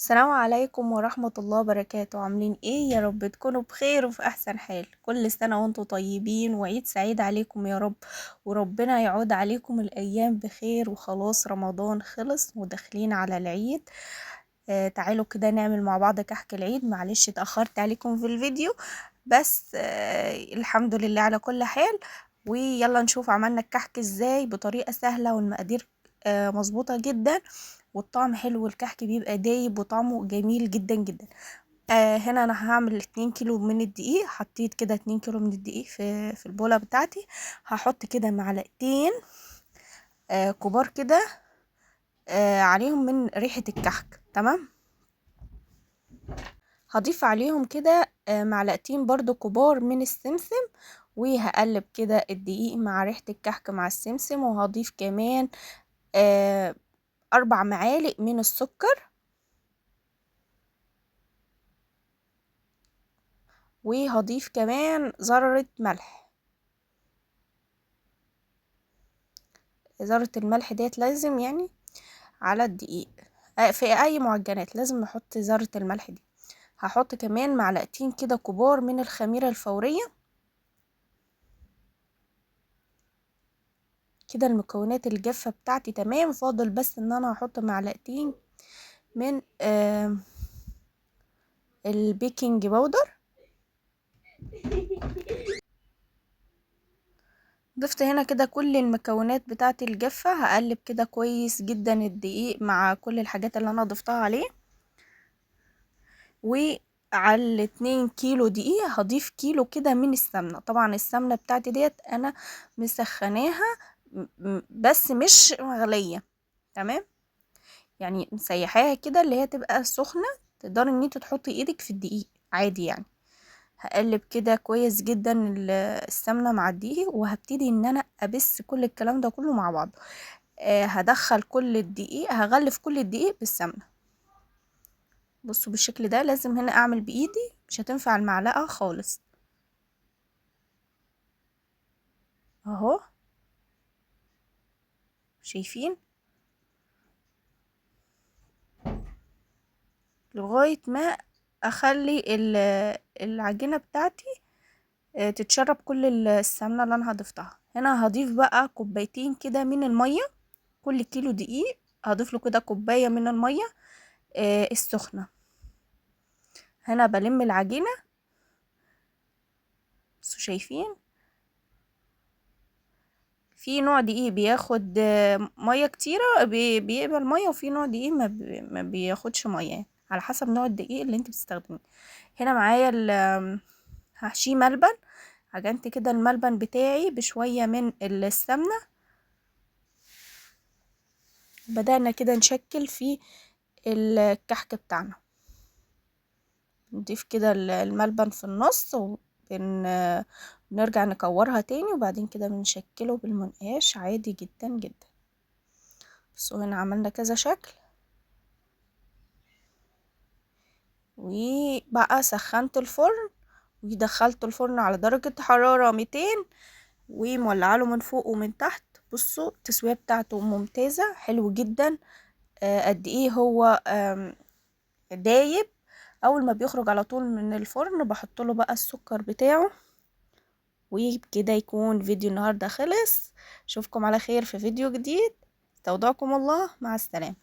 السلام عليكم ورحمة الله وبركاته. عاملين ايه؟ يا رب تكونوا بخير وفي احسن حال. كل سنة وانتم طيبين وعيد سعيد عليكم يا رب، وربنا يعود عليكم الايام بخير. وخلاص رمضان خلص وداخلين على العيد. تعالوا كده نعمل مع بعض كحك العيد. معلش اتأخرت عليكم في الفيديو، بس الحمد لله على كل حال. ويلا نشوف عملنا الكحك ازاي بطريقة سهلة، والمقادير مظبوطة جدا، والطعم حلو، والكحك بيبقى دايب وطعمه جميل جدا جدا. هنا انا هعمل 2 كيلو من الدقيق. حطيت كده 2 كيلو من الدقيق في البولة بتاعتي. هحط كده معلقتين كبار كده عليهم من ريحة الكحك. تمام. هضيف عليهم كده معلقتين برضو كبار من السمسم، وهقلب كده الدقيق مع ريحة الكحك مع السمسم. وهضيف كمان 4 معالق من السكر، وهضيف كمان ذرة ملح. ذرة الملح ديت لازم يعني على الدقيق. في اي معجنات لازم نحط ذرة الملح دي. هحط كمان معلقتين كده كبار من الخميرة الفورية. كده المكونات الجافة بتاعتي تمام. فاضل بس ان انا هحط معلقتين من البيكنج باودر. ضفت هنا كده كل المكونات بتاعتي الجافة. هقلب كده كويس جدا الدقيق مع كل الحاجات اللي انا ضفتها عليه. وعلى 2 كيلو دقيق هضيف كيلو كده من السمنة. طبعا السمنة بتاعتي ديت انا مسخناها بس مش مغلية. تمام، يعني مسيحاها كده اللي هي تبقى سخنة، تقدري ان انت تحطي ايدك في الدقيق عادي يعني. هقلب كده كويس جدا السمنة مع الدقيق، وهبتدي ان انا ابس كل الكلام ده كله مع بعض. هدخل كل الدقيق، هغلف كل الدقيق بالسمنة. بصوا بالشكل ده. لازم هنا اعمل بايدي، مش هتنفع المعلقة خالص. اهو شايفين، لغاية ما اخلي العجينة بتاعتي تتشرب كل السمنة اللي انا هضفتها. هنا هضيف بقى كوبايتين كده من المية. كل كيلو دقيق هضيف له كده كوباية من المية السخنة. هنا بلم العجينة. بصوا شايفين، في نوع دقيق بياخد مية كتيرة، بيقبل مية، وفي نوع دقيق ما بياخدش مية، على حسب نوع الدقيق اللي انت بتستخدميه. هنا معايا هحشيه ملبن. عجنت كده الملبن بتاعي بشوية من السمنة. بدأنا كده نشكل في الكحك بتاعنا. نضيف كده الملبن في النص، ونرجع نكورها تاني، وبعدين كده بنشكله بالمنقاش عادي جدا جدا. بصوا هنا عملنا كذا شكل. وبقى سخنت الفرن ودخلت الفرن على درجة حرارة 200، ومولعه له من فوق ومن تحت. بصوا التسوية بتاعته ممتازة، حلو جدا. قد ايه هو دايب. اول ما بيخرج على طول من الفرن بحط له بقى السكر بتاعه. وبكده يكون فيديو النهاردة خلص. اشوفكم على خير في فيديو جديد. استودعكم الله، مع السلامة.